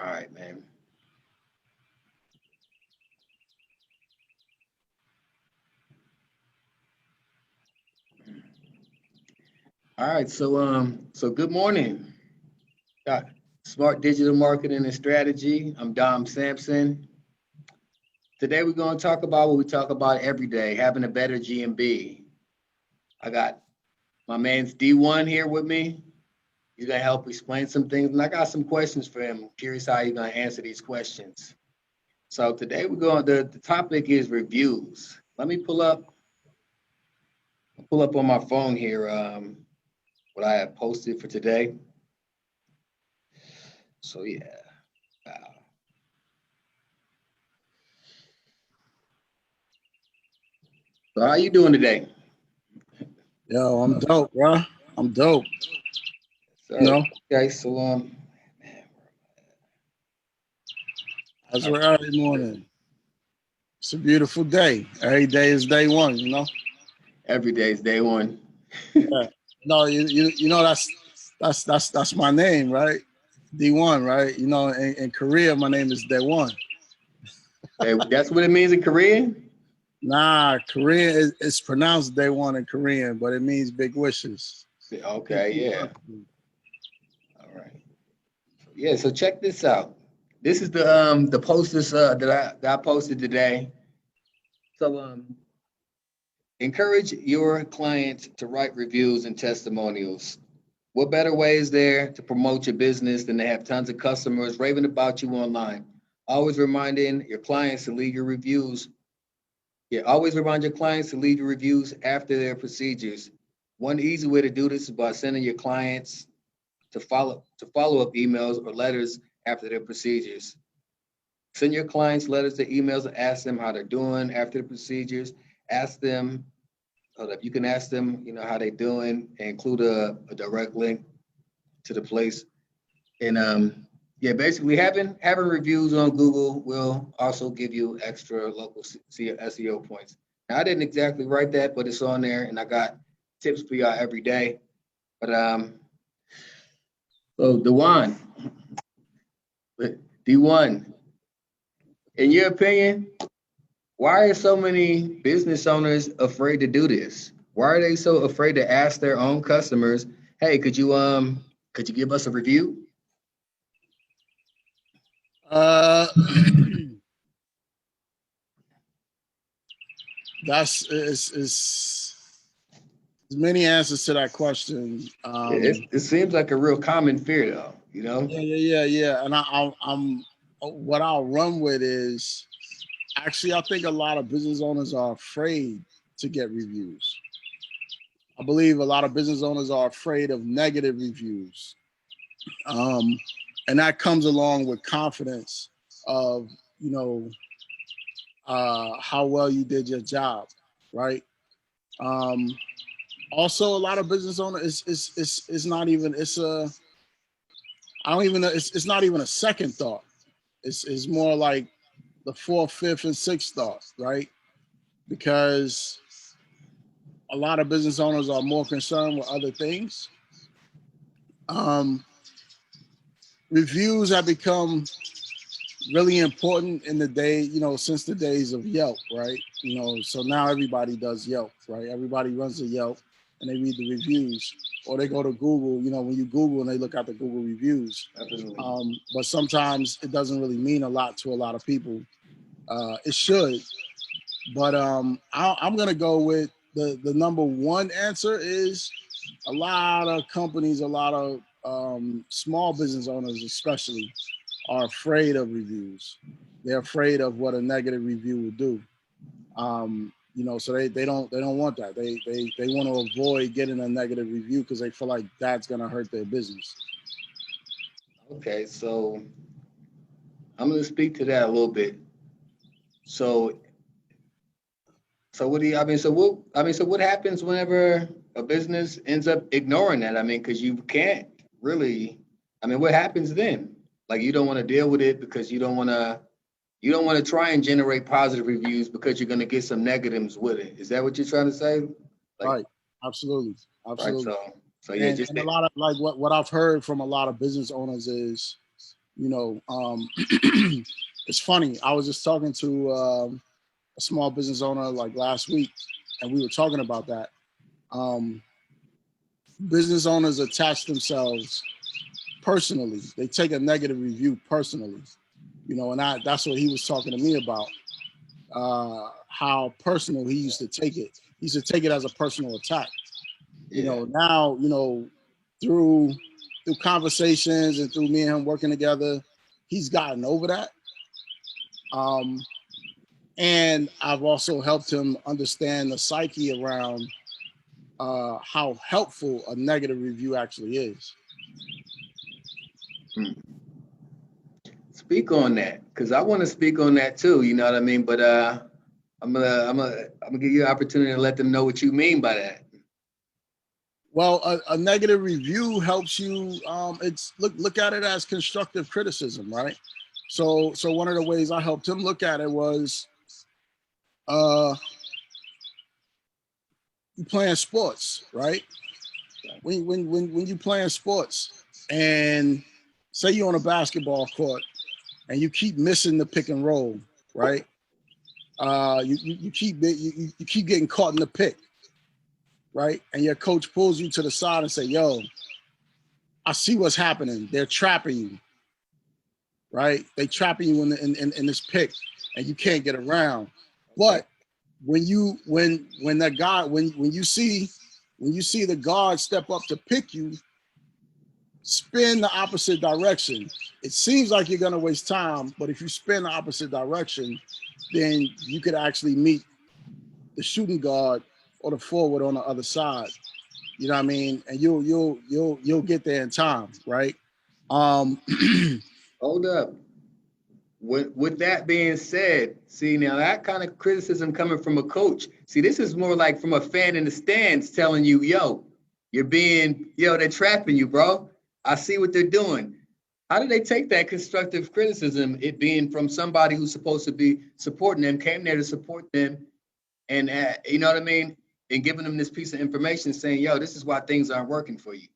right, man. All right, so good morning. Got Smart Digital Marketing and Strategy. I'm Dom Sampson. Today we're going to talk about what we talk about every day, having a better GMB. I got my man's D1 here with me. He's gonna help explain some things, and I got some questions for him. Curious how he's gonna answer these questions. So today we're going. The topic is reviews. Let me pull up on my phone here. What I have posted for today. So yeah. So how you doing today? Yo, I'm dope, bro. I'm dope. So No, okay. So that's all right. Early morning. It's a beautiful day. Every day is day one. every day is day one. Yeah. No, you know that's my name, right? D1, right? In Korea, my name is D1. That's what it means in Korean. Nah, Korean is pronounced D1 in Korean, but it means big wishes. Okay, yeah. All right. Yeah. So check this out. This is the posters that I posted today. So encourage your clients to write reviews and testimonials. What better way is there to promote your business than to have tons of customers raving about you online? Always reminding your clients to leave your reviews. Yeah, always remind your clients to leave your reviews after their procedures. One easy way to do this is by sending your clients to follow up emails or letters after their procedures. Send your clients letters to emails and ask them how they're doing after the procedures. Ask them, you can ask them, how they doing, and include a direct link to the place. And yeah, basically having reviews on Google will also give you extra local SEO points. Now, I didn't exactly write that, but it's on there, and I got tips for y'all every day. But so D1, in your opinion, why are so many business owners afraid to do this? Why are they so afraid to ask their own customers, "Hey, could you give us a review?" Uh, that's is many answers to that question. It seems like a real common fear, though. You know. Yeah. And I'm what I'll run with is actually I think a lot of business owners are afraid to get reviews. I believe a lot of business owners are afraid of negative reviews, um, and that comes along with confidence of you know how well you did your job, right? Um, Also, a lot of business owners is not even it's a I don't even know it's not even a second thought. It's more like the fourth, fifth, and sixth thought, right? Because a lot of business owners are more concerned with other things. Um, Reviews have become really important in the day, since the days of Yelp, right? So now everybody does Yelp, right? Everybody runs a Yelp and they read the reviews, or they go to Google, when you Google and they look at the Google reviews. Absolutely. But sometimes it doesn't really mean a lot to a lot of people. It should, but I'm gonna go with the number one answer is a lot of companies, a lot of small business owners, especially, are afraid of reviews. They're afraid of what a negative review will do. So they don't want that. They want to avoid getting a negative review because they feel like that's gonna hurt their business. Okay, so I'm going to speak to that a little bit. So, so what do you? I mean, so what? I mean, so what happens whenever a business ends up ignoring that? I mean, because you can't really. I mean, what happens then? Like you don't want to deal with it because you don't want to. You don't want to try and generate positive reviews because you're going to get some negatives with it. Is that what you're trying to say? Like, Right. Absolutely. right. Absolutely. So yeah, And just and a lot of like what I've heard from a lot of business owners is You know, it's funny. I was just talking to a small business owner like last week, and we were talking about that. Business owners attach themselves personally. They take a negative review personally. You know, and that's what he was talking to me about. How personal he used to take it. He used to take it as a personal attack. You know, now, you know, through conversations and through me and him working together, he's gotten over that. And I've also helped him understand the psyche around how helpful a negative review actually is. Speak on that, because I want to speak on that too. You know what I mean? But I'm gonna give you an opportunity to let them know what you mean by that. Well, a negative review helps you. It's look at it as constructive criticism, right? So one of the ways I helped him look at it was, you playing sports, right? When you playing sports, and say you're on a basketball court and you keep missing the pick and roll, right? You keep getting caught in the pick, right? And your coach pulls you to the side and say, "Yo, I see what's happening. They're trapping you, right? They trapping you in this pick, and you can't get around." But when you see the guard step up to pick you, spin the opposite direction. It seems like you're gonna waste time, but if you spin the opposite direction, then you could actually meet the shooting guard or the forward on the other side. You know what I mean? And you'll get there in time, right? Hold up. With that being said, see, now that kind of criticism coming from a coach. See, this is more like from a fan in the stands telling you, yo, they're trapping you, bro. I see what they're doing. How do they take that constructive criticism, it being from somebody who's supposed to be supporting them, came there to support them, and you know what I mean? And giving them this piece of information saying, yo, this is why things aren't working for you.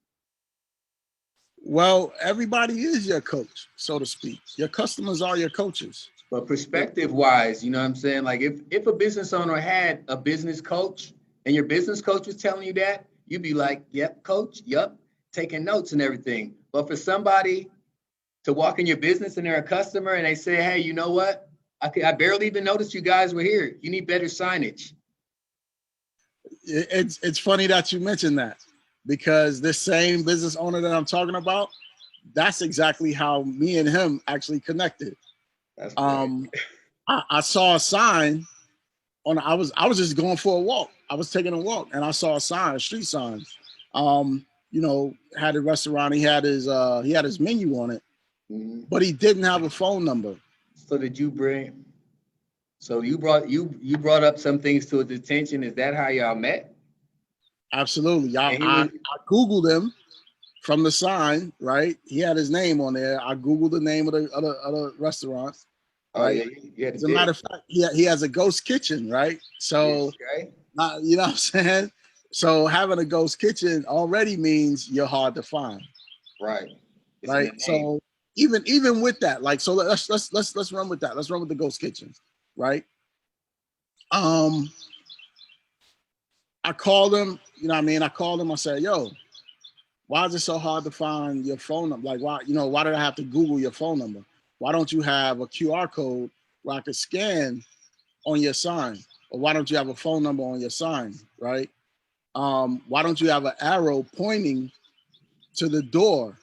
Well, everybody is your coach, so to speak. Your customers are your coaches. But perspective wise, you know what I'm saying? Like if a business owner had a business coach and your business coach was telling you that, you'd be like, yep, coach, yep, taking notes and everything. But for somebody to walk in your business and they're a customer and they say, hey, you know what? I barely even noticed you guys were here. You need better signage. It's funny that you mentioned that, because this same business owner that I'm talking about, that's exactly how me and him actually connected. That's I saw a sign I was just going for a walk. I was taking a walk and I saw a sign, a street sign. You know, had a restaurant. He had his menu on it, but he didn't have a phone number. So you brought up some things to his attention. Is that how y'all met? Absolutely. I Googled him from the sign, right? He had his name on there. I Googled the name of the restaurant. Right. Oh, yeah, as a matter of fact, he has a ghost kitchen, right? So, okay. You know what I'm saying? So having a ghost kitchen already means you're hard to find. Right. Right. So even with that, like, so let's run with that. Let's run with the ghost kitchen, right? I called him, you know what I mean? I called him, I said, yo, why is it so hard to find your phone number? Like, why did I have to Google your phone number? Why don't you have a QR code where I could scan on your sign? Or why don't you have a phone number on your sign, right? Why don't you have an arrow pointing to the door,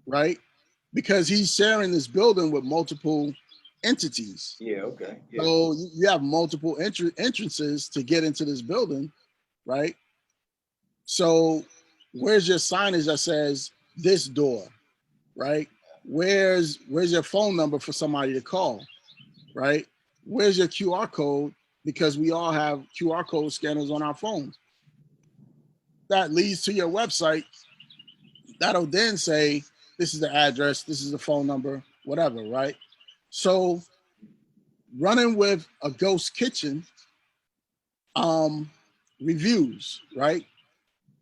right? Because he's sharing this building with multiple entities. Yeah, okay. Yeah. So you have multiple entrances to get into this building, right? So where's your signage that says this door, right? Where's your phone number for somebody to call, right? Where's your QR code? Because we all have QR code scanners on our phones. That leads to your website. That'll then say, this is the address, this is the phone number, whatever, right? So running with a ghost kitchen, reviews, right?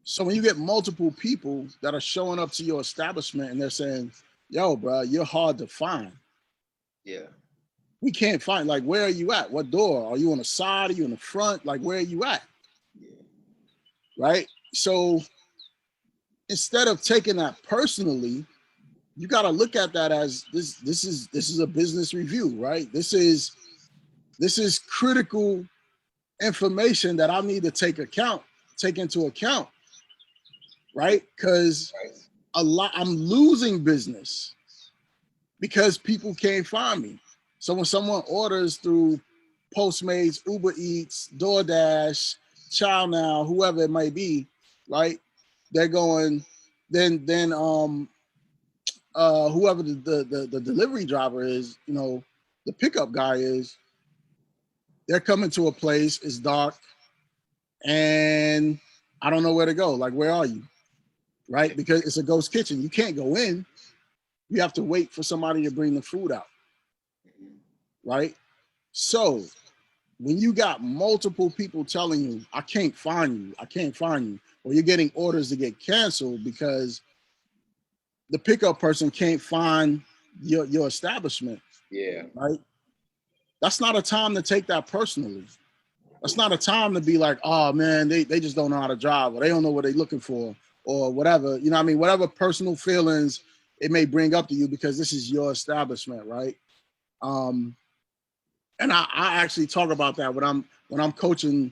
So when you get multiple people that are showing up to your establishment and they're saying, yo, bro, you're hard to find. Yeah. We can't find, like, where are you at? What door? Are you on the side? Are you in the front? Like, where are you at? Yeah. Right? So instead of taking that personally, you got to look at that as this is a business review, right? This is critical information that I need to take into account, right? Because Right. I'm losing business because people can't find me. So when someone orders through Postmates, Uber Eats, DoorDash, ChowNow, whoever it might be, right? They're going, then whoever the delivery driver is, you know, the pickup guy is, they're coming to a place, it's dark, and I don't know where to go. Like, where are you? Right? Because it's a ghost kitchen. You can't go in. You have to wait for somebody to bring the food out. Right? So when you got multiple people telling you, I can't find you, or you're getting orders to get canceled because the pickup person can't find your establishment. Yeah. Right? That's not a time to take that personally. That's not a time to be like, oh man, they just don't know how to drive, or they don't know what they're looking for, or whatever. You know what I mean? Whatever personal feelings it may bring up to you, because this is your establishment, right? And I actually talk about that when I'm coaching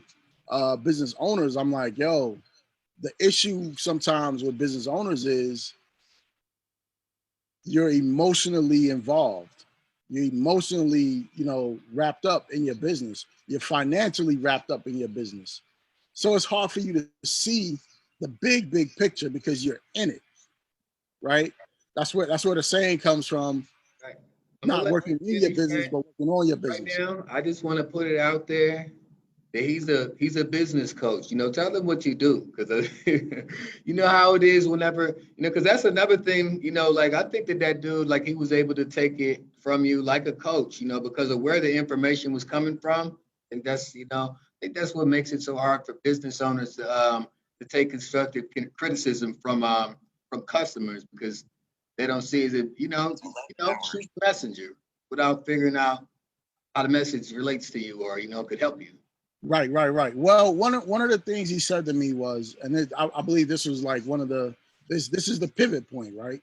business owners. I'm like, yo, the issue sometimes with business owners is you're emotionally involved. You're emotionally, you know, wrapped up in your business. You're financially wrapped up in your business. So it's hard for you to see the big picture because you're in it, right? That's where the saying comes from, Right. I'm gonna not let working you in your finish, business, man. but working on your Right business. now, I just want to put it out there that he's a business coach. You know, tell him what you do, because you know how it is whenever, you know, because that's another thing. You know, like I think that dude, like he was able to take it from you like a coach. You know, because of where the information was coming from, and that's, you know, I think that's what makes it so hard for business owners to take constructive criticism from customers, because they don't see it. Shoot the messenger without figuring out how the message relates to you, or, you know, could help you. Right. Well, one of the things he said to me was, and I believe this was like one of the this is the pivot point, right?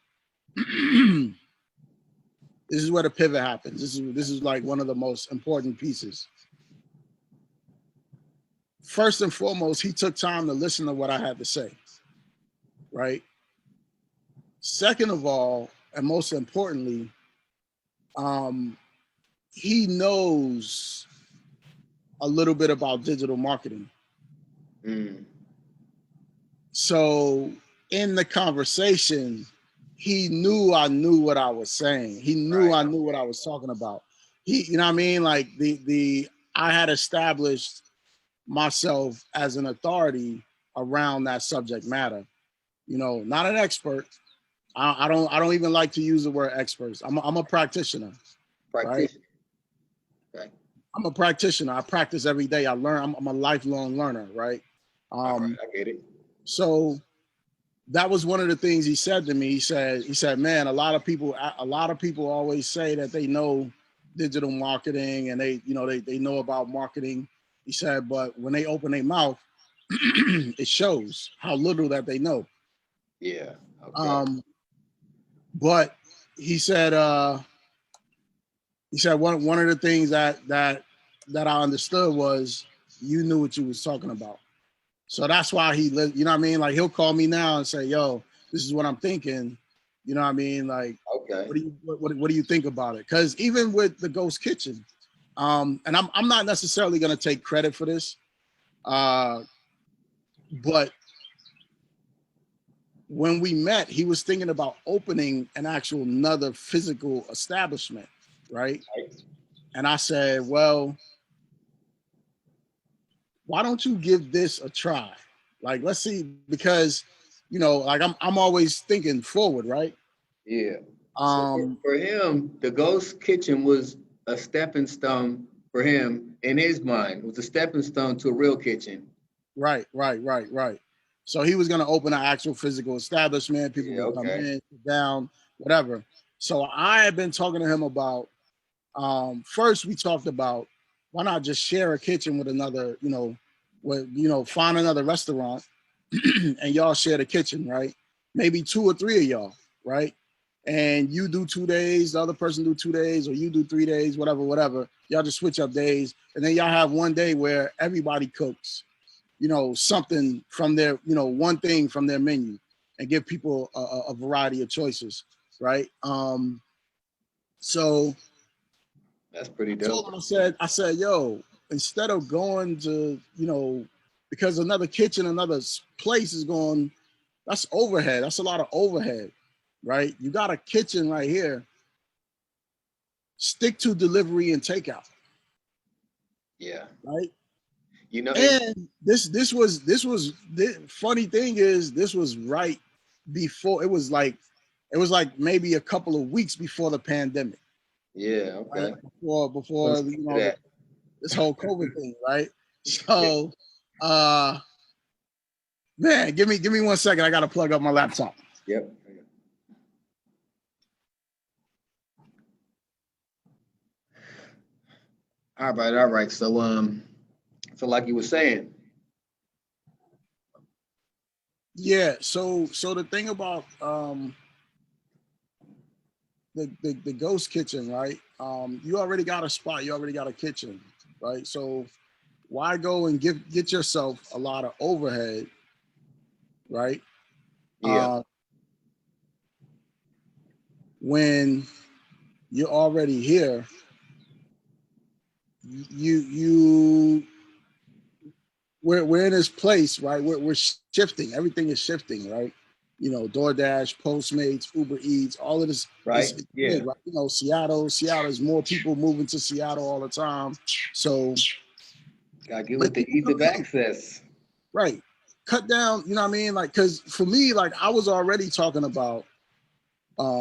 This is where the pivot happens. This is like one of the most important pieces. First and foremost, he took time to listen to what I had to say, right? Second of all, and most importantly, he knows a little bit about digital marketing. Mm. So in the conversation, he knew I knew what I was saying. He knew Right. I knew what I was talking about. You know what I mean? Like I had established myself as an authority around that subject matter. You know, not an expert. I don't even like to use the word experts. I'm a practitioner, right? Practitioner. Okay. I'm a practitioner. I practice every day. I learn. I'm a lifelong learner, right? All right. I get it. So that was one of the things he said to me. He said, man, a lot of people always say that they know digital marketing and they know about marketing. He said, but when they open their mouth, it shows how little that they know. Yeah. Okay. But he said one of the things that I understood was you knew what you was talking about. So that's why you know what I mean? Like he'll call me now and say, yo, this is what I'm thinking. You know what I mean? Like, Okay. what do you think about it? Because even with the ghost kitchen, and I'm not necessarily gonna take credit for this, but when we met, he was thinking about opening an actual another physical establishment, right? Right. And I said, well, why don't you give this a try? Like, let's see, because you know, like I'm always thinking forward, right? Yeah. So Um, for him, the ghost kitchen was a stepping stone for him in his mind. It was a stepping stone to a real kitchen. right. So he was gonna open an actual physical establishment. People Yeah. could come Okay. in, sit down, whatever. So I had been talking to him about, first we talked about why not just share a kitchen with another, find another restaurant and y'all share the kitchen, right? Maybe 2 or 3 of y'all, right? And you do 2 days, the other person do 2 days, or you do 3 days, whatever. Y'all just switch up days, and then y'all have one day where everybody cooks, something from their, one thing from their menu, and give people a variety of choices, right? So That's pretty I told dope. him, I said, yo, instead of going to, because another kitchen, another place is going, that's overhead. That's a lot of overhead, right? You got a kitchen right here. Stick to delivery and takeout. Yeah. Right. And And the funny thing is, this was right before, it was like maybe a couple of weeks before the pandemic. Yeah. Okay. Right? Before this whole COVID thing, right? So man, give me 1 second. I gotta plug up my laptop. Yep. All right. So like you were saying. Yeah. So the thing about the ghost kitchen, right? You already got a spot. You already got a kitchen, right? So why go and get yourself a lot of overhead, right? Yeah. When you're already here, we're in this place, right? We're shifting. Everything is shifting, right? DoorDash, Postmates, Uber Eats, all of this. Right. Yeah. Big, right? Seattle is more people moving to Seattle all the time. So Gotta get with the ease of access. Right. Cut down, you know what I mean? Like, cause for me, like I was already talking about a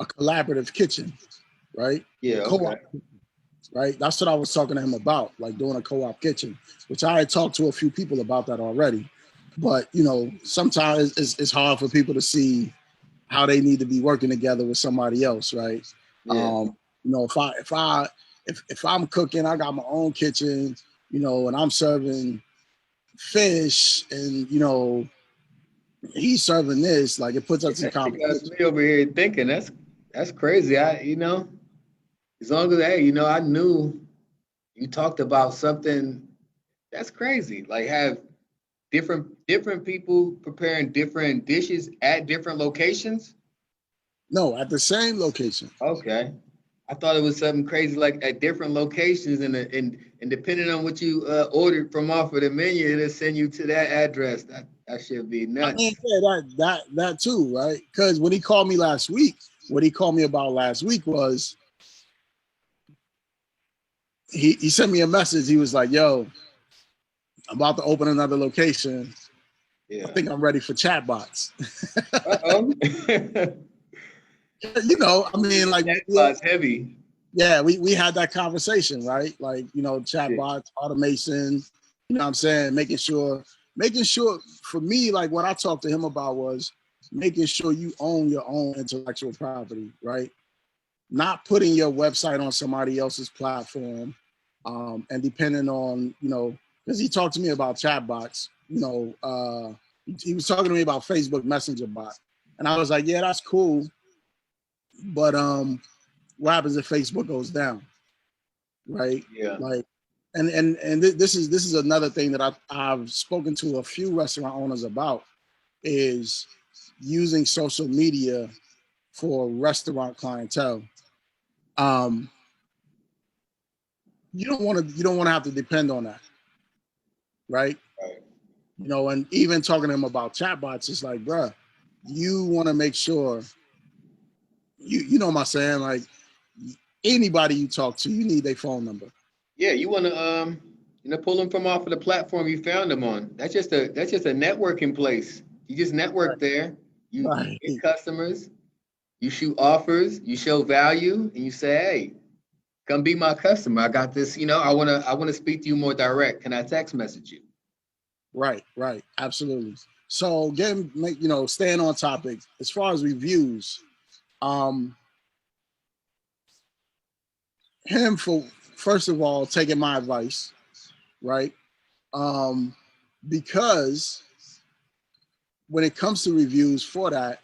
collaborative kitchen, right? Yeah. Co-op, Okay. right? That's what I was talking to him about, like doing a co-op kitchen, which I had talked to a few people about that already. But sometimes it's hard for people to see how they need to be working together with somebody else, right? Yeah. If I'm cooking, I got my own kitchen, and I'm serving fish, and he's serving this, like it puts us in That shit got competition. me over here thinking that's crazy. As long as I knew you talked about something that's crazy. Like have different people preparing different dishes at different locations. No, at the same location. Okay. I thought it was something crazy like at different locations and depending on what you ordered from off of the menu, it'll send you to that address. That should be I mean, nuts. yeah, that too, right? Because when he called me last week, what he called me about last week was he sent me a message. He was like, "Yo, I'm about to open another location. I Yeah. think I'm ready for chatbots." Uh-oh. I mean, like, That was heavy. yeah, we had that conversation, right? Like, Yeah. chatbots, automation, what I'm saying, making sure for me, like what I talked to him about was making sure you own your own intellectual property, right? Not putting your website on somebody else's platform, and depending on, because he talked to me about chatbots, he was talking to me about Facebook Messenger bot, and I was like, yeah, that's cool, but what happens if Facebook goes down, right? Yeah. Like, and this is another thing that I've spoken to a few restaurant owners about is using social media for restaurant clientele. Um, you don't want to have to depend on that, right? Right. And even talking to him about chatbots, it's like, bruh, you want to make sure you know what I'm saying, like anybody you talk to, you need their phone number. Yeah, you want to pull them from off of the platform you found them on. That's just a networking place. You just network there. You Right. get customers, you shoot offers, you show value, and you say, "Hey, come be my customer. I got this. I wanna speak to you more direct. Can I text message you?" Right, absolutely. So staying on topic, as far as reviews, him for first of all taking my advice, right? Because when it comes to reviews for that,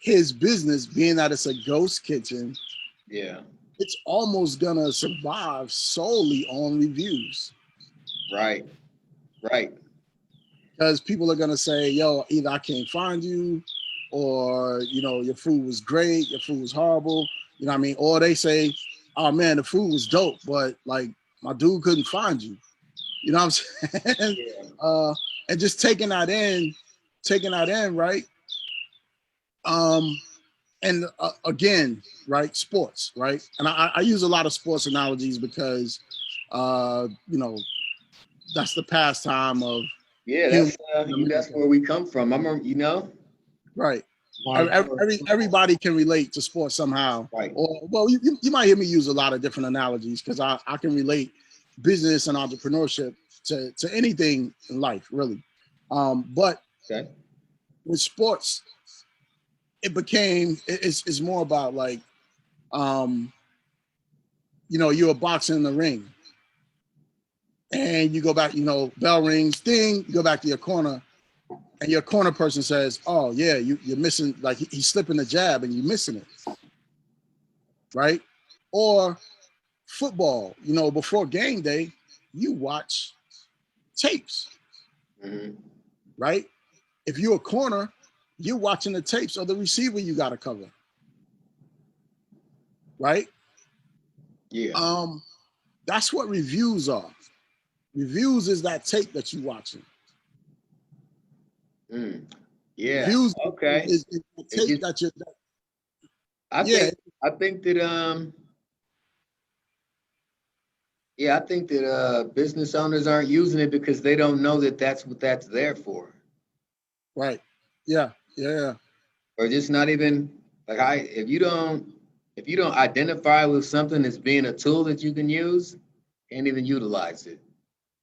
his business being that it's a ghost kitchen, Yeah. it's almost gonna survive solely on reviews. Right. Right. Because people are gonna say, yo, either I can't find you, or your food was great, your food was horrible, you know what I mean? Or they say, oh man, the food was dope, but like my dude couldn't find you. You know what I'm saying? Yeah. And just taking that in, right? And again, right, sports, right? And I use a lot of sports analogies because, that's the pastime of Yeah, human that's where we come from. right. Hardcore. Everybody can relate to sports somehow. Right. Or, well, you might hear me use a lot of different analogies because I can relate business and entrepreneurship to anything in life, really. But Okay. with sports, it's more about like, you're boxing in the ring and you go back, bell rings, ding, you go back to your corner and your corner person says, oh yeah, you're missing, like he's slipping the jab and you're missing it, right? Or football, before game day, you watch tapes, right? If you're a corner, you're watching the tapes of the receiver you got to cover, right? Yeah. That's what reviews are. Reviews is that tape that you're watching. Yeah. Reviews Okay. is the tape that you're. I think that yeah, I think that business owners aren't using it because they don't know that that's what that's there for. Right. Yeah. Yeah. Or just not even like if you don't identify with something as being a tool that you can use, can't even utilize it.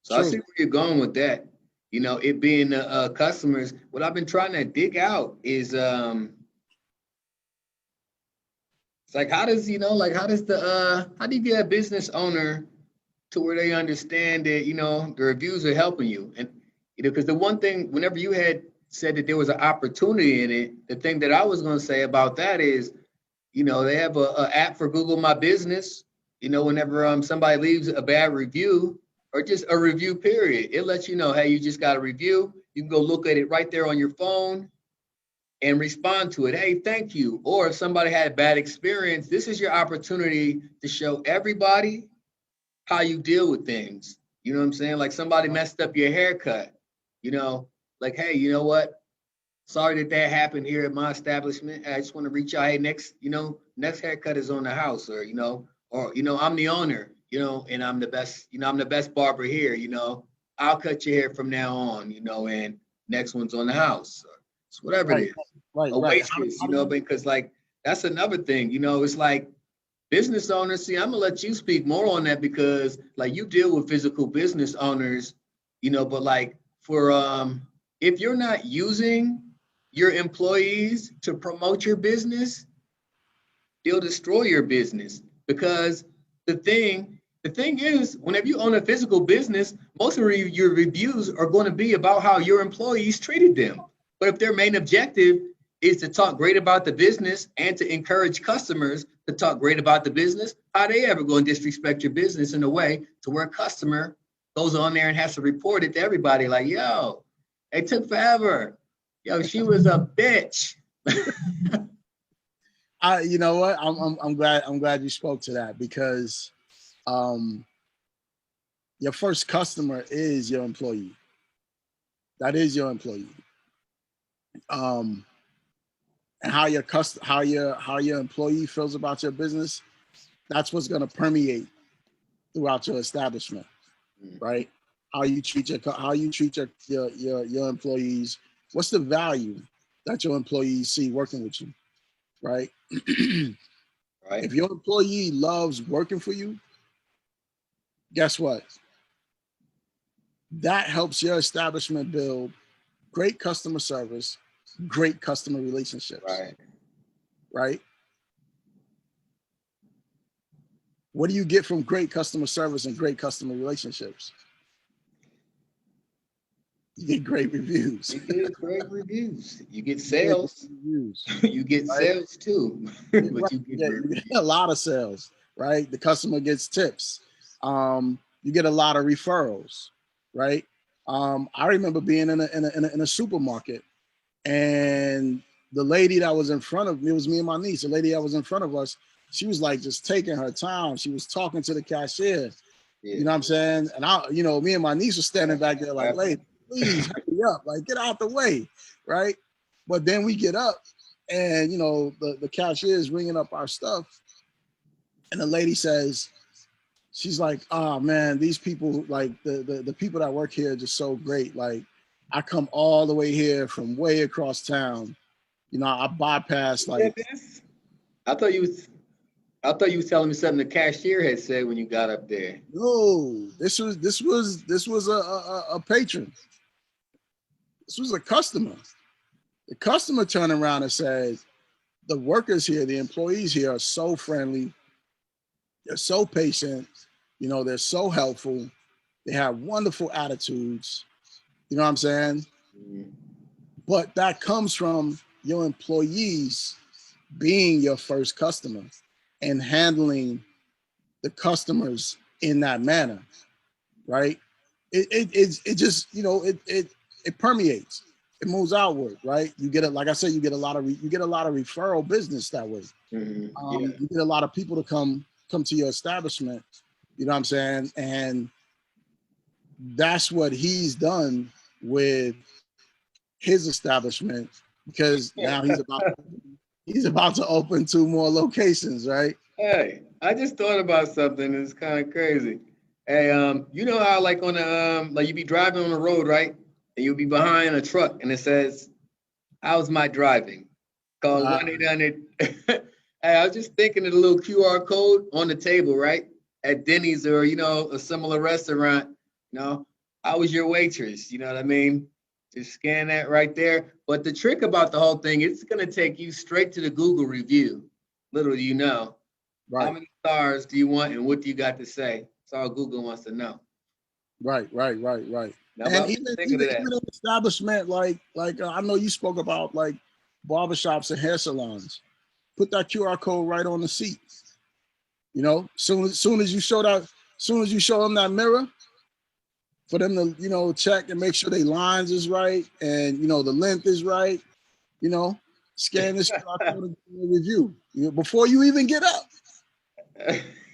So I True. see where you're going with that. It being customers. What I've been trying to dig out is it's like how does how do you get a business owner to where they understand that the reviews are helping you, and because the one thing whenever you had said that there was an opportunity in it, the thing that I was going to say about that is they have a app for Google My Business. Whenever somebody leaves a bad review or just a review period, it lets you know, hey, you just got a review. You can go look at it right there on your phone and respond to it. Hey, thank you. Or if somebody had a bad experience, this is your opportunity to show everybody how you deal with things. You know what I'm saying? Like somebody messed up your haircut, like, hey, you know what? Sorry that happened here at my establishment. I just want to reach out. Hey, next haircut is on the house, or I'm the owner, and I'm the best, I'm the best barber here. I'll cut your hair from now on, and next one's on the house, or it's whatever it is. Right. A waitress, because like that's another thing, it's like business owners. See, I'm gonna let you speak more on that because like you deal with physical business owners, but like for if you're not using your employees to promote your business, they'll destroy your business. Because the thing is, whenever you own a physical business, most of your reviews are going to be about how your employees treated them. But if their main objective is to talk great about the business and to encourage customers to talk great about the business, how are they ever going to disrespect your business in a way to where a customer goes on there and has to report it to everybody like, yo, it took forever. Yo, she was a bitch. You know what? I'm glad you spoke to that because your first customer is your employee. That is your employee. And how your employee feels about your business, that's what's going to permeate throughout your establishment, right? How you treat your employees. What's the value that your employees see working with you, right? Right. If your employee loves working for you, guess what? That helps your establishment build great customer service, great customer relationships. Right. Right? What do you get from great customer service and great customer relationships? You get great reviews. You get great reviews. You get sales. Reviews, You get right? sales too. But Right. you get You get a lot of sales, right? The customer gets tips. You get a lot of referrals, right? I remember being in a supermarket, and the lady that was in front of me, it was me and my niece, the lady that was in front of us, she was like just taking her time. She was talking to the cashier. Yeah. You know what I'm saying? And me and my niece were standing back there like, lady, please hurry up, like get out the way, right? But then we get up, and the cashier is ringing up our stuff, and the lady says, she's like, oh man, these people, like the people that work here are just so great. Like, I come all the way here from way across town. I bypass like. I thought you was telling me something the cashier had said when you got up there. No, this was a patron. This was a customer. The customer turned around and said, the workers here, the employees here are so friendly. They're so patient. They're so helpful. They have wonderful attitudes. You know what I'm saying? Mm-hmm. But that comes from your employees being your first customer and handling the customers in that manner, right? It just it permeates. It moves outward, right? You get it, like I said, you get a lot of referral business that way. Mm-hmm. Yeah. You get a lot of people to come to your establishment. You know what I'm saying? And that's what he's done with his establishment, because now he's about to open 2 more locations, right? Hey, I just thought about something. It's kind of crazy. Hey, you know how like on the like you be driving on the road, right? And you'll be behind a truck and it says, "How's my driving?" Call Right. 1-800. Hey, I was just thinking of the little QR code on the table, right? At Denny's or a similar restaurant. How was your waitress? You know what I mean? Just scan that right there. But the trick about the whole thing, it's gonna take you straight to the Google review. Little do you know. Right. How many stars do you want and what do you got to say? That's all Google wants to know. Right. Now, And even even an establishment like I know you spoke about like barbershops and hair salons. Put that QR code right on the seat. Soon as you show them that mirror, for them to check and make sure their lines is right and the length is right. Scan this QR code and give a review before you even get up.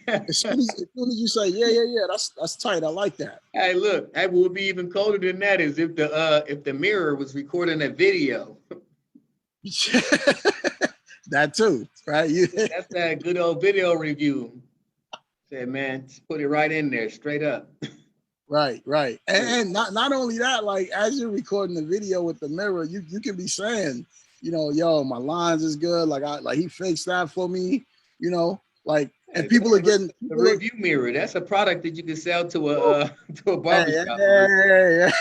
As soon as you say, yeah, that's tight. I like that. Hey, look, that would be even colder than that is if the mirror was recording a video. That too, right? That's that good old video review. Said, man, just put it right in there, straight up. Right. And not only that, like as you're recording the video with the mirror, you can be saying, yo, my lines is good. Like he fixed that for me, like, and people are getting the review mirror. That's a product that you can sell to a barbershop. Hey.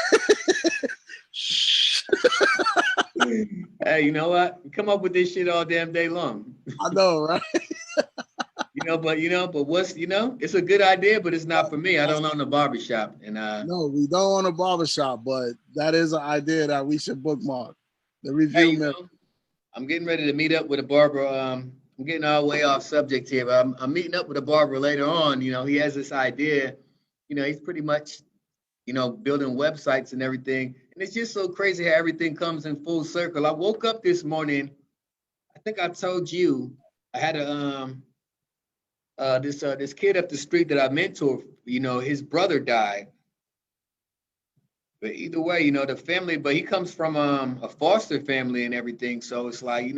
Hey, you know what? Come up with this shit all damn day long. I know, right? But what's it's a good idea, but it's not for me. I don't own a barbershop, and no, we don't own a barbershop, but that is an idea that we should bookmark. The review mirror. I'm getting ready to meet up with a barber. I'm getting all way off subject here, but I'm meeting up with a barber later on. He has this idea. He's pretty much, building websites and everything. And it's just so crazy how everything comes in full circle. I woke up this morning. I think I told you I had this kid up the street that I mentor. His brother died. But either way, the family, but he comes from a foster family and everything. So it's like,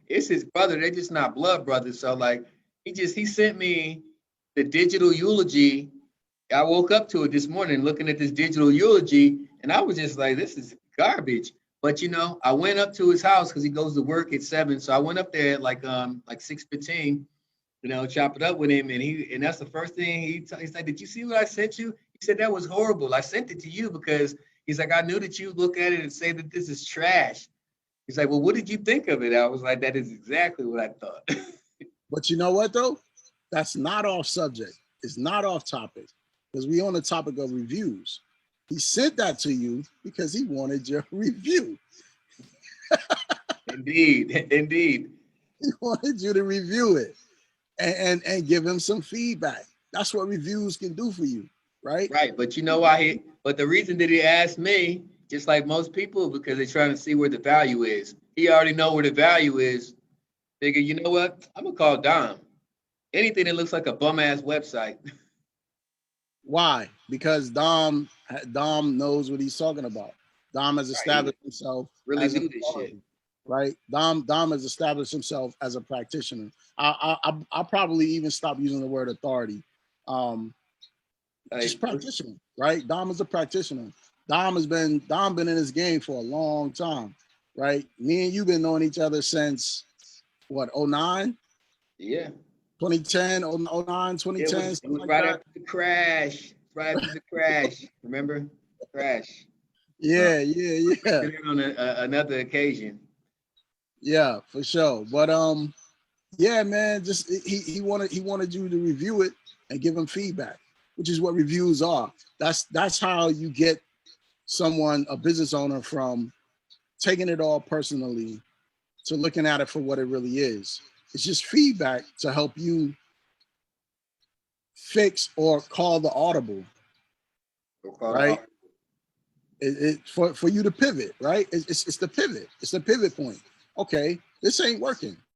it's his brother. They're just not blood brothers. So like he sent me the digital eulogy. I woke up to it this morning looking at this digital eulogy, and I was just like, this is garbage. But I went up to his house because he goes to work at 7. So I went up there at like 6:15, chop it up with him, and that's the first thing he said, "Did you see what I sent you?" He said that was horrible. I sent it to you because He's like, I knew that you look at it and say that this is trash. He's like, well, what did you think of it? I was like, that is exactly what I thought. But you know what though? That's not off subject. It's not off topic because we on the topic of reviews. He sent that to you because he wanted your review. Indeed, indeed. He wanted you to review it and give him some feedback. That's what reviews can do for you, right? Right, but you know why but the reason that he asked me, just like most people, because they're trying to see where the value is. He already know where the value is. Figure, you know what? I'm gonna call Dom. Anything that looks like a bum ass website. Why? Because Dom knows what he's talking about. Dom has established himself Really as do an this authority, shit. right? Dom has established himself as a practitioner. I'll probably even stop using the word authority. Just practitioner, right? Dom is a practitioner. Dom been in this game for a long time, right? Me and you been knowing each other since what, 09? Yeah. 2010, 09, 2010, It was like right that. after the crash. Right after the crash. Remember? Crash. Yeah. On another occasion. Yeah, for sure. But yeah, man, just he wanted you to review it and give him feedback, which is what reviews are. That's how you get someone, a business owner, from taking it all personally to looking at it for what it really is. It's just feedback to help you fix or call the audible, right? For you to pivot, right? It's the pivot. It's the pivot point. Okay, this ain't working.